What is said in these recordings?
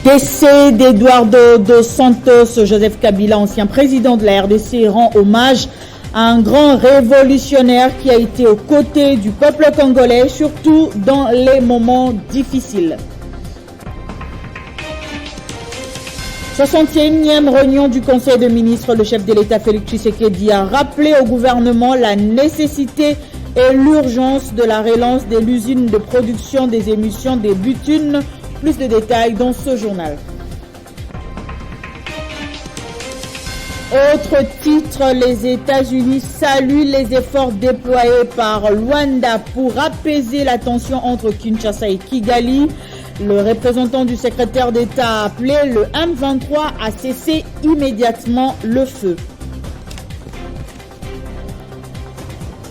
Décès d'Eduardo dos Santos, Joseph Kabila, ancien président de la RDC, rend hommage à un grand révolutionnaire qui a été aux côtés du peuple congolais, surtout dans les moments difficiles. 61e réunion du Conseil de ministres, le chef de l'État Félix Tshisekedi a rappelé au gouvernement la nécessité et l'urgence de la relance de l'usine de production des émissions des bitumes. Plus de détails dans ce journal. Autre titre, les États-Unis saluent les efforts déployés par Luanda pour apaiser la tension entre Kinshasa et Kigali. Le représentant du secrétaire d'État a appelé le M23 à cesser immédiatement le feu.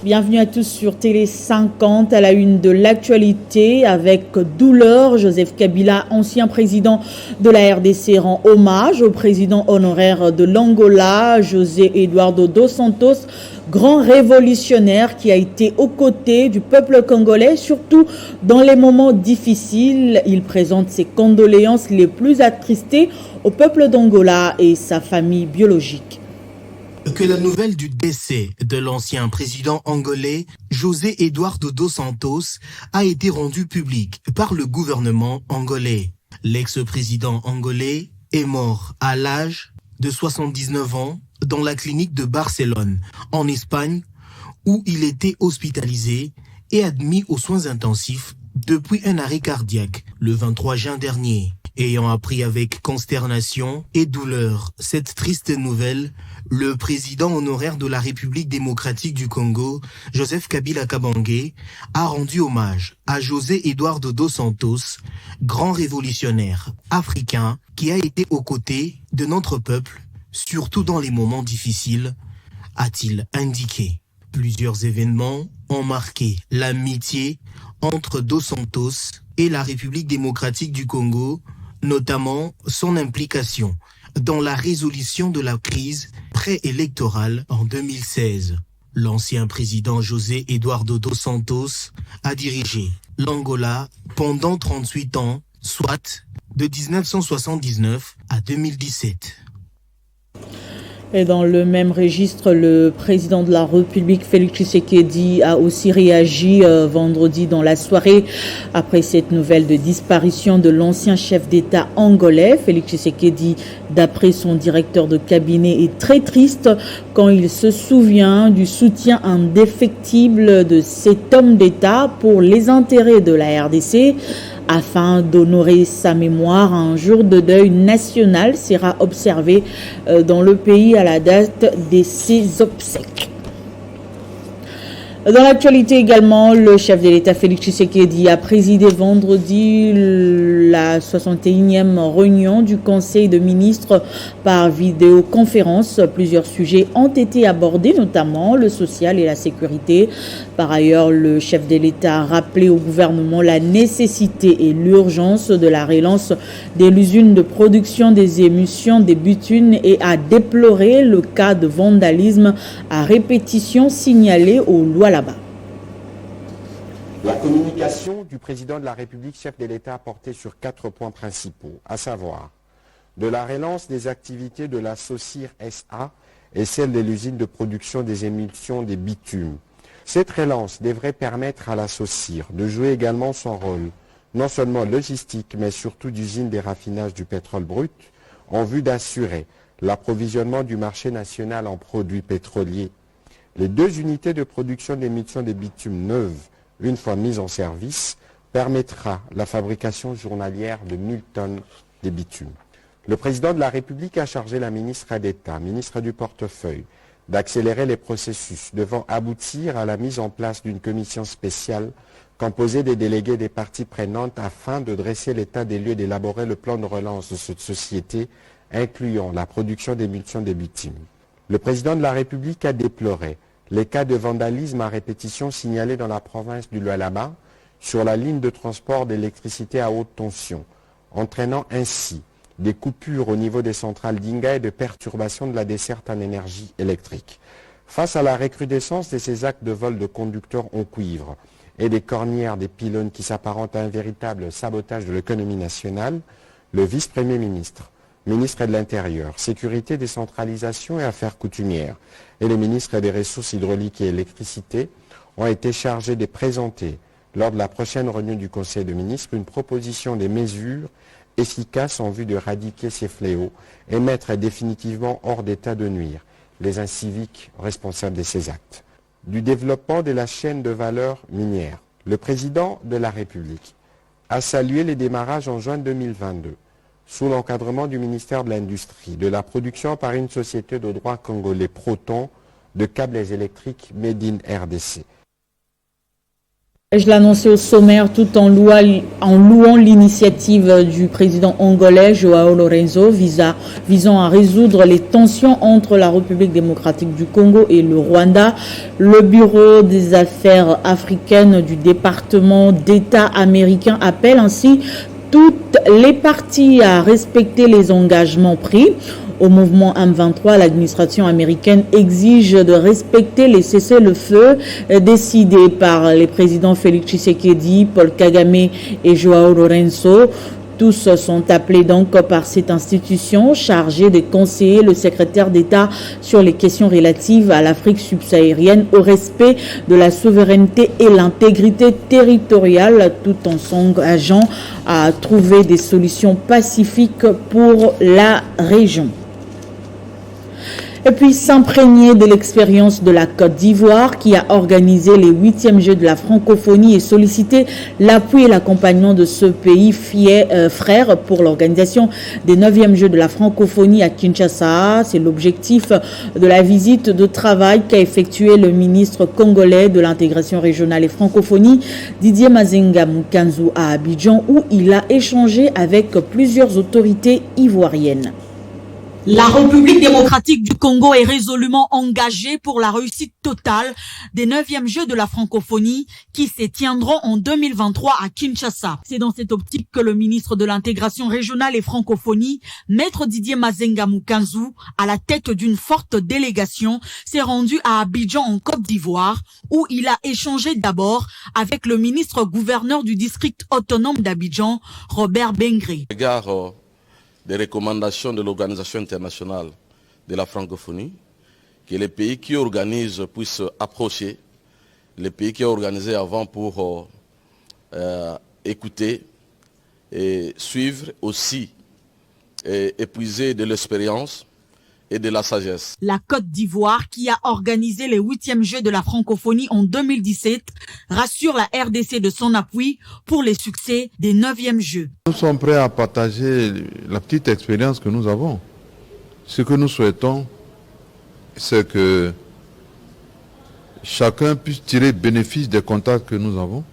Bienvenue à tous sur Télé 50 à la une de l'actualité avec douleur. Joseph Kabila, ancien président de la RDC, rend hommage au président honoraire de l'Angola, José Eduardo dos Santos, grand révolutionnaire qui a été aux côtés du peuple congolais, surtout dans les moments difficiles. Il présente ses condoléances les plus attristées au peuple d'Angola et sa famille biologique. Que la nouvelle du décès de l'ancien président angolais José Eduardo dos Santos a été rendue publique par le gouvernement angolais. L'ex-président angolais est mort à l'âge de 79 ans dans la clinique de Barcelone, en Espagne, où il était hospitalisé et admis aux soins intensifs depuis un arrêt cardiaque le 23 juin dernier. Ayant appris avec consternation et douleur cette triste nouvelle, le président honoraire de la République démocratique du Congo, Joseph Kabila Kabange, a rendu hommage à José Eduardo dos Santos, grand révolutionnaire africain qui a été aux côtés de notre peuple, surtout dans les moments difficiles, a-t-il indiqué. Plusieurs événements ont marqué l'amitié entre dos Santos et la République démocratique du Congo, notamment son implication dans la résolution de la crise préélectorale en 2016. L'ancien président José Eduardo dos Santos a dirigé l'Angola pendant 38 ans, soit de 1979 à 2017. Et dans le même registre, le président de la République, Félix Tshisekedi, a aussi réagi vendredi dans la soirée après cette nouvelle de disparition de l'ancien chef d'État angolais. Félix Tshisekedi, d'après son directeur de cabinet, est très triste quand il se souvient du soutien indéfectible de cet homme d'État pour les intérêts de la RDC. Afin d'honorer sa mémoire, un jour de deuil national sera observé dans le pays à la date de ses obsèques. Dans l'actualité également, le chef de l'État Félix Tshisekedi a présidé vendredi la 61e réunion du Conseil de ministres par vidéoconférence. Plusieurs sujets ont été abordés, notamment le social et la sécurité. Par ailleurs, le chef de l'État a rappelé au gouvernement la nécessité et l'urgence de la relance de l'usine de production des émissions des bitumes et a déploré le cas de vandalisme à répétition signalé aux lois là-bas. La communication du président de la République, chef de l'État, a porté sur 4 points principaux, à savoir de la relance des activités de la SOCIR SA et celle de l'usine de production des émissions des bitumes. Cette relance devrait permettre à la SOCIR de jouer également son rôle, non seulement logistique, mais surtout d'usine des raffinages du pétrole brut, en vue d'assurer l'approvisionnement du marché national en produits pétroliers. Les 2 unités de production d'émissions des bitumes neuves, une fois mises en service, permettra la fabrication journalière de 1000 tonnes de bitume. Le président de la République a chargé la ministre d'État, ministre du portefeuille, d'accélérer les processus devant aboutir à la mise en place d'une commission spéciale composée des délégués des parties prenantes afin de dresser l'état des lieux et d'élaborer le plan de relance de cette société, incluant la production d'émissions de bitume. Le président de la République a déploré les cas de vandalisme à répétition signalés dans la province du Lualaba sur la ligne de transport d'électricité à haute tension, entraînant ainsi des coupures au niveau des centrales d'Inga et de perturbations de la desserte en énergie électrique. Face à la recrudescence de ces actes de vol de conducteurs en cuivre et des cornières des pylônes qui s'apparentent à un véritable sabotage de l'économie nationale, le vice-premier ministre, ministre de l'Intérieur, Sécurité, Décentralisation et Affaires coutumières, et le ministre des Ressources hydrauliques et électricité ont été chargés de présenter, lors de la prochaine réunion du Conseil des ministres, une proposition des mesures efficaces en vue de éradiquer ces fléaux et mettre définitivement hors d'état de nuire les inciviques responsables de ces actes. Du développement de la chaîne de valeur minière, le président de la République a salué les démarrages en juin 2022 sous l'encadrement du ministère de l'Industrie, de la production par une société de droit congolais Proton de câbles électriques Made in RDC. Je l'annonçais au sommaire tout en louant l'initiative du président angolais João Lorenzo visant à résoudre les tensions entre la République démocratique du Congo et le Rwanda. Le Bureau des affaires africaines du département d'État américain appelle ainsi toutes les parties à respecter les engagements pris. Au mouvement M23, l'administration américaine exige de respecter les cessez-le-feu décidés par les présidents Félix Tshisekedi, Paul Kagame et João Lorenzo. Tous sont appelés donc par cette institution chargée de conseiller le secrétaire d'État sur les questions relatives à l'Afrique subsaharienne, au respect de la souveraineté et l'intégrité territoriale, tout en s'engageant à trouver des solutions pacifiques pour la région. Et puis s'imprégner de l'expérience de la Côte d'Ivoire qui a organisé les 8e Jeux de la francophonie et sollicité l'appui et l'accompagnement de ce pays frère pour l'organisation des 9e Jeux de la francophonie à Kinshasa. C'est l'objectif de la visite de travail qu'a effectué le ministre congolais de l'intégration régionale et francophonie Didier Mazenga Mukanzu à Abidjan, où il a échangé avec plusieurs autorités ivoiriennes. La République démocratique du Congo est résolument engagée pour la réussite totale des 9e Jeux de la francophonie qui se tiendront en 2023 à Kinshasa. C'est dans cette optique que le ministre de l'intégration régionale et francophonie, maître Didier Mazenga Mukanzu, à la tête d'une forte délégation, s'est rendu à Abidjan en Côte d'Ivoire, où il a échangé d'abord avec le ministre gouverneur du district autonome d'Abidjan, Robert Bengré. Des recommandations de l'Organisation internationale de la francophonie, que les pays qui organisent puissent approcher les pays qui ont organisé avant pour écouter et suivre aussi et épuiser de l'expérience et de la sagesse. La Côte d'Ivoire, qui a organisé les 8e Jeux de la francophonie en 2017, rassure la RDC de son appui pour les succès des 9e Jeux. Nous sommes prêts à partager la petite expérience que nous avons. Ce que nous souhaitons, c'est que chacun puisse tirer bénéfice des contacts que nous avons,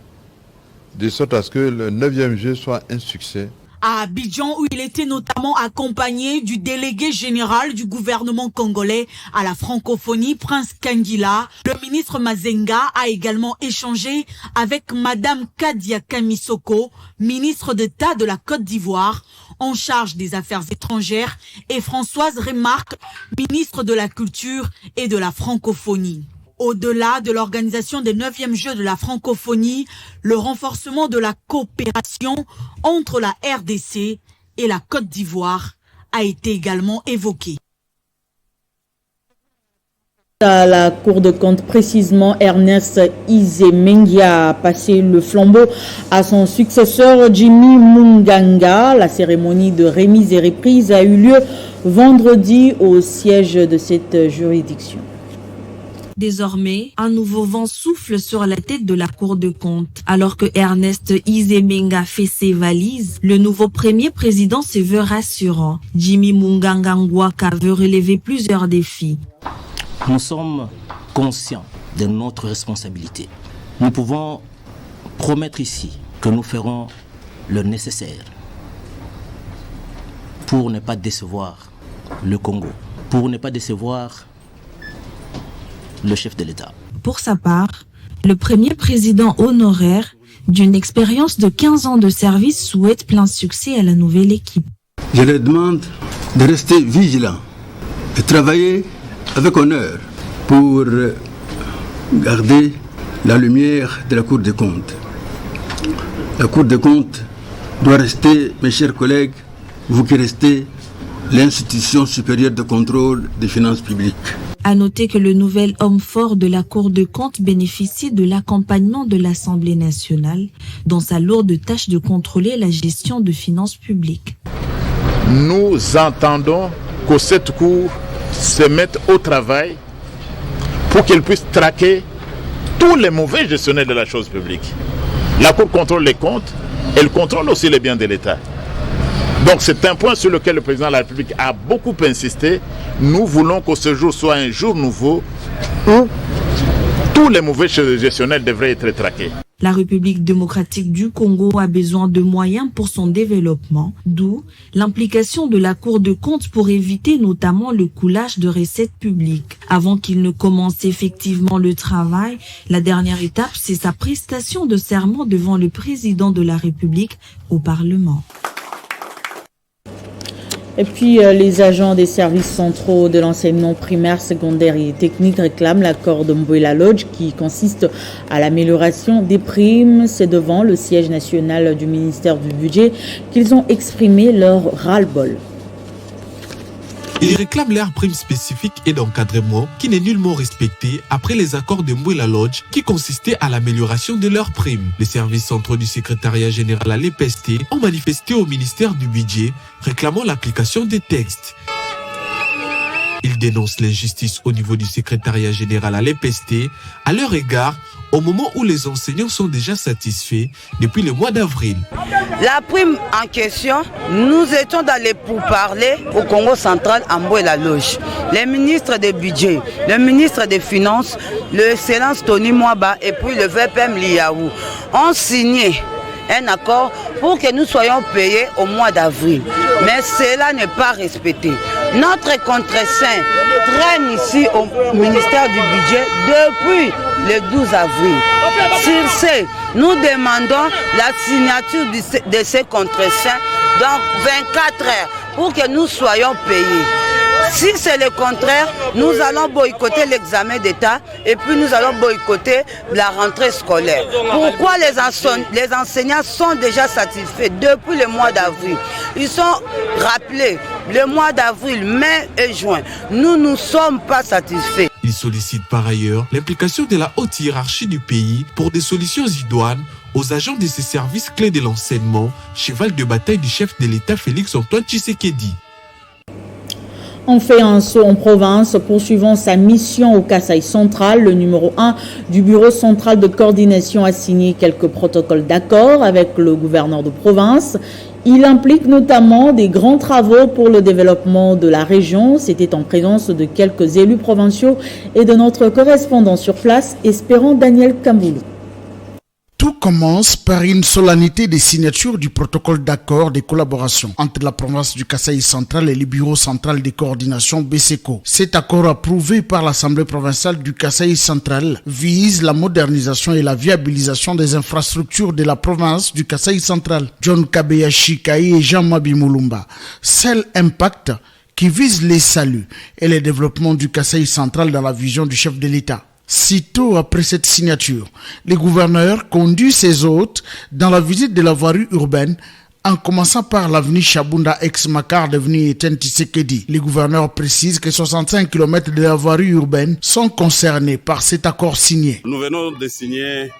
de sorte à ce que le 9e Jeu soit un succès. À Abidjan, où il était notamment accompagné du délégué général du gouvernement congolais à la francophonie, Prince Kangila, le ministre Mazenga a également échangé avec Madame Kadia Kamisoko, ministre d'État de la Côte d'Ivoire, en charge des affaires étrangères, et Françoise Remarque, ministre de la Culture et de la francophonie. Au-delà de l'organisation des 9e Jeux de la francophonie, le renforcement de la coopération entre la RDC et la Côte d'Ivoire a été également évoqué. À la Cour de compte, précisément, Ernest Izemengia a passé le flambeau à son successeur Jimmy Munganga. La cérémonie de remise et reprise a eu lieu vendredi au siège de cette juridiction. Désormais, un nouveau vent souffle sur la tête de la Cour de compte. Alors que Ernest Izemenga fait ses valises, le nouveau premier président se veut rassurant. Jimmy Munganga Ngwaka veut relever plusieurs défis. Nous sommes conscients de notre responsabilité. Nous pouvons promettre ici que nous ferons le nécessaire pour ne pas décevoir le Congo, pour ne pas décevoir le chef de l'État. Pour sa part, le premier président honoraire d'une expérience de 15 ans de service souhaite plein succès à la nouvelle équipe. Je leur demande de rester vigilants et travailler avec honneur pour garder la lumière de la Cour des comptes. La Cour des comptes doit rester, mes chers collègues, vous qui restez l'institution supérieure de contrôle des finances publiques. À noter que le nouvel homme fort de la Cour de compte bénéficie de l'accompagnement de l'Assemblée nationale dans sa lourde tâche de contrôler la gestion de finances publiques. Nous entendons que cette Cour se mette au travail pour qu'elle puisse traquer tous les mauvais gestionnaires de la chose publique. La Cour contrôle les comptes, elle contrôle aussi les biens de l'État. Donc c'est un point sur lequel le président de la République a beaucoup insisté. Nous voulons que ce jour soit un jour nouveau où tous les mauvais gestionnaires devraient être traqués. La République démocratique du Congo a besoin de moyens pour son développement, d'où l'implication de la Cour de compte pour éviter notamment le coulage de recettes publiques. Avant qu'il ne commence effectivement le travail, la dernière étape, c'est sa prestation de serment devant le président de la République au Parlement. Et puis, les agents des services centraux de l'enseignement primaire, secondaire et technique réclament l'accord de Mboula Lodge qui consiste à l'amélioration des primes. C'est devant le siège national du ministère du Budget qu'ils ont exprimé leur ras-le-bol. Ils réclament leur prime spécifique et d'encadrement qui n'est nullement respectée après les accords de Mboula Lodge qui consistaient à l'amélioration de leurs primes. Les services centraux du secrétariat général à l'EPST ont manifesté au ministère du Budget réclamant l'application des textes. Ils dénoncent l'injustice au niveau du secrétariat général à l'EPST à leur égard au moment où les enseignants sont déjà satisfaits depuis le mois d'avril. La prime en question, nous étions dans les pourparlers au Congo central à Mboula Lodge. Les ministres des budgets, le ministre des Finances, le Excellence Tony Mwaba et puis le VPM Liaou ont signé un accord pour que nous soyons payés au mois d'avril. Mais cela n'est pas respecté. Notre contre-saint traîne ici au ministère du Budget depuis le 12 avril. Sur ce, nous demandons la signature de ces contre-saints dans 24 heures pour que nous soyons payés. Si c'est le contraire, nous allons boycotter l'examen d'État et puis nous allons boycotter la rentrée scolaire. Pourquoi les enseignants sont déjà satisfaits depuis le mois d'avril? Ils sont rappelés le mois d'avril, mai et juin. Nous ne sommes pas satisfaits. Ils sollicitent par ailleurs l'implication de la haute hiérarchie du pays pour des solutions idoines aux agents de ces services clés de l'enseignement, cheval de bataille du chef de l'État Félix-Antoine Tshisekedi. On fait un saut en province, poursuivant sa mission au Kasaï central. Le numéro 1 du bureau central de coordination a signé quelques protocoles d'accord avec le gouverneur de province. Il implique notamment des grands travaux pour le développement de la région. C'était en présence de quelques élus provinciaux et de notre correspondant sur place, espérant Daniel Kamboulou. Tout commence par une solennité de signature du protocole d'accord de collaboration entre la province du Kasaï central et le bureau central de coordination BSECO. Cet accord approuvé par l'Assemblée provinciale du Kasaï central vise la modernisation et la viabilisation des infrastructures de la province du Kasaï central. John Kabeya Chikaï et Jean-Mabi Moulumba. Seul impact qui vise les saluts et le développement du Kasaï central dans la vision du chef de l'État. Sitôt après cette signature, le gouverneur conduit ses hôtes dans la visite de la voirie urbaine en commençant par l'avenue Chabunda ex-Makar devenue Etienne Tshisekedi. Le gouverneur précise que 65 km de la voirie urbaine sont concernés par cet accord signé. Nous venons de signer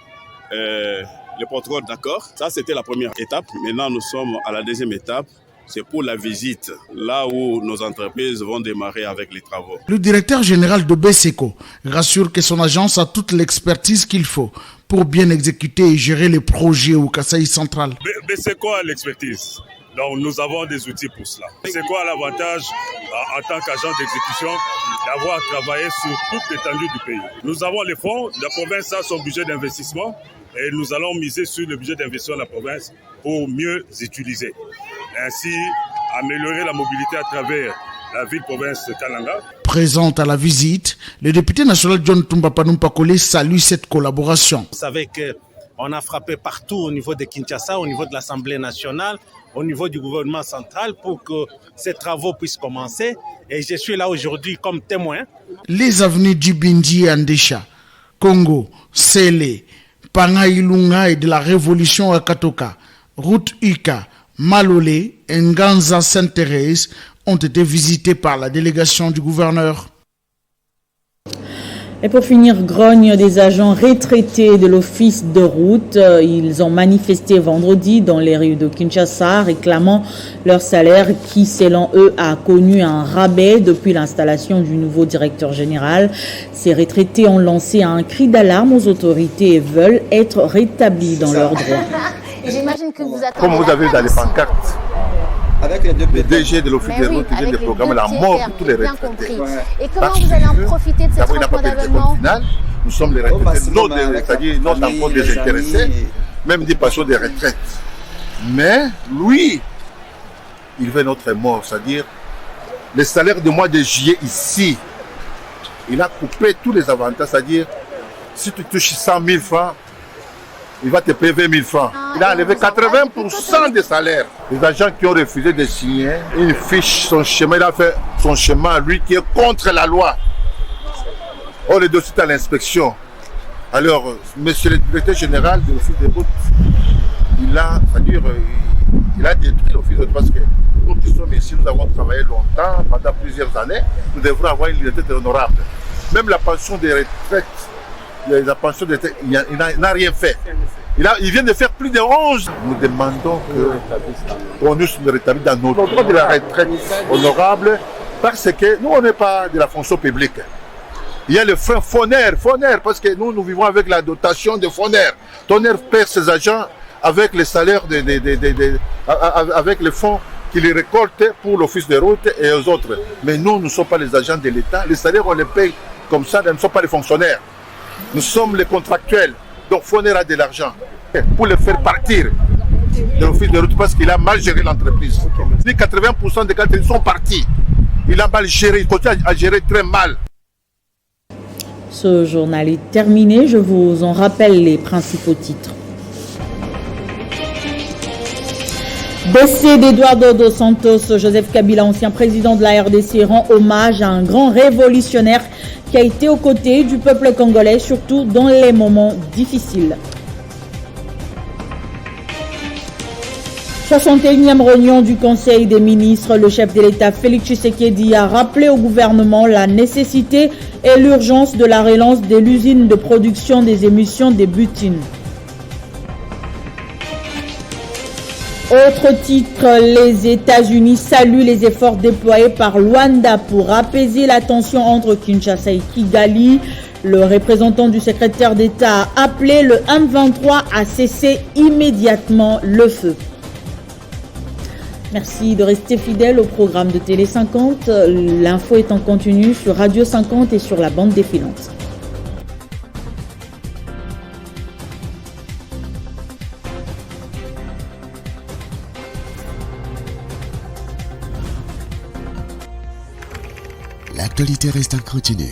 le protocole d'accord. Ça, c'était la première étape. Maintenant, nous sommes à la deuxième étape. C'est pour la visite, là où nos entreprises vont démarrer avec les travaux. Le directeur général de BSECO rassure que son agence a toute l'expertise qu'il faut pour bien exécuter et gérer les projets au Kasaï central. BSECO a l'expertise. Donc nous avons des outils pour cela. C'est quoi l'avantage en tant qu'agent d'exécution d'avoir travaillé sur toute l'étendue du pays? Nous avons les fonds, la province a son budget d'investissement et nous allons miser sur le budget d'investissement de la province pour mieux utiliser. Ainsi, améliorer la mobilité à travers la ville-province de Kananga. Présente à la visite, le député national John Tumba Panumpa Kole salue cette collaboration. Vous savez qu'on a frappé partout au niveau de Kinshasa, au niveau de l'Assemblée nationale, au niveau du gouvernement central pour que ces travaux puissent commencer. Et je suis là aujourd'hui comme témoin. Les avenues d'Ibindi et Andesha, Congo, Sele, Pangailunga et de la Révolution à Katoka, route Ika, Malolé et Nganza Sainte-Thérèse ont été visités par la délégation du gouverneur. Et pour finir, grogne des agents retraités de l'office de route. Ils ont manifesté vendredi dans les rues de Kinshasa réclamant leur salaire qui, selon eux, a connu un rabais depuis l'installation du nouveau directeur général. Ces retraités ont lancé un cri d'alarme aux autorités et veulent être rétablis dans leurs droits. J'imagine que vous attendez. Comme vous avez dans les pancartes, le DG de l'office des routes vient de programmer la mort de tous les retraités. Et comment vous allez en profiter de cette rencontre d'avènement? Nous sommes les retraités, c'est-à-dire non encore désintéressés, même des patients de retraite. Mais lui, il veut notre mort, c'est-à-dire le salaire du mois de juillet ici, il a coupé tous les avantages, c'est-à-dire si tu touches 100 000 francs, il va te payer 20 000 francs. Il a enlevé 80% des salaires. Les agents qui ont refusé de signer une fiche, son chemin, il a fait son chemin, lui qui est contre la loi. Or, le dossier est à l'inspection. Alors, monsieur le directeur général de l'office des routes, il a détruit l'office des routes parce que nous qui sommes ici, nous avons travaillé longtemps, pendant plusieurs années, nous devrons avoir une liberté honorable. Même la pension des retraites, la pension de retraite, il n'a rien fait. Il vient de faire plus de 11. Nous demandons qu'on nous rétablisse dans nos droits de la retraite honorable parce que nous, on n'est pas de la fonction publique. Il y a le frein Foner, parce que nous vivons avec la dotation de Foner. Foner perd ses agents avec les salaires, avec les fonds qu'il récolte pour l'office de route et aux autres. Mais nous ne sommes pas les agents de l'État. Les salaires, on les paye comme ça, nous ne sommes pas les fonctionnaires. Nous sommes les contractuels. Donc Foner a de l'argent pour le faire partir de l'office de route parce qu'il a mal géré l'entreprise. 80% des cas sont partis. Il a mal géré, il continue à gérer très mal. Ce journal est terminé. Je vous en rappelle les principaux titres. Décès d'Eduardo dos Santos, Joseph Kabila, ancien président de la RDC, rend hommage à un grand révolutionnaire qui a été aux côtés du peuple congolais, surtout dans les moments difficiles. 61e réunion du Conseil des ministres, le chef de l'État Félix Tshisekedi a rappelé au gouvernement la nécessité et l'urgence de la relance de l'usine de production des émissions des butines. Autre titre, les États-Unis saluent les efforts déployés par Luanda pour apaiser la tension entre Kinshasa et Kigali. Le représentant du secrétaire d'État a appelé le M23 à cesser immédiatement le feu. Merci de rester fidèle au programme de Télé 50. L'info est en continu sur Radio 50 et sur la bande défilante. L'actualité reste en continu.